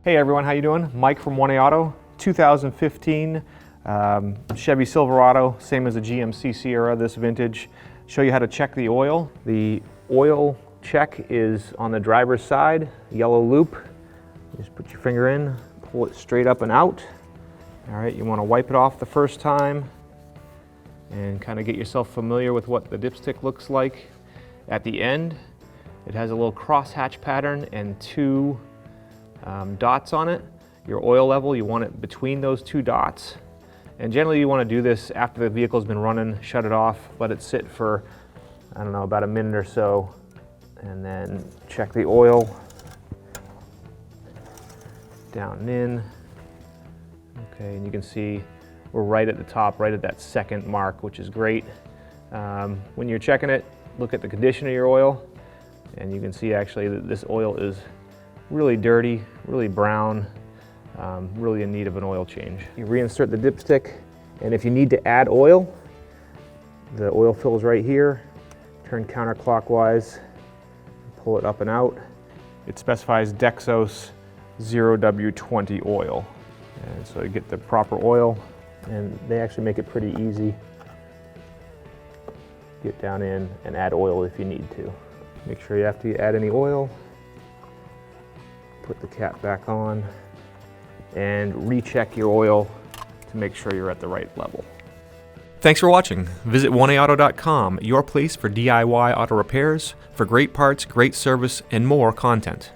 Hey everyone, how you doing? Mike from 1A Auto, 2015 Chevy Silverado, same as the GMC Sierra, this vintage. Show you how to check the oil. The oil check is on the driver's side, yellow loop. Just put your finger in, pull it straight up and out. All right, you want to wipe it off the first time and kind of get yourself familiar with what the dipstick looks like. At the end, it has a little crosshatch pattern and two dots on it. Your oil level, you want it between those two dots. And generally you want to do this after the vehicle's been running, shut it off, let it sit for, I don't know, about a minute or so, and then check the oil down and in. Okay, and you can see we're right at the top, right at that second mark, which is great. When you're checking it, look at the condition of your oil, and you can see actually that this oil is really dirty, really brown, really in need of an oil change. You reinsert the dipstick, and if you need to add oil, the oil fills right here. Turn counterclockwise, pull it up and out. It specifies Dexos 0W20 oil. And so you get the proper oil, and they actually make it pretty easy. Get down in and add oil if you need to. Make sure after you add any oil, put the cap back on and recheck your oil to make sure you're at the right level. Thanks for watching. Visit 1AAuto.com, your place for DIY auto repairs, for great parts, great service, and more content.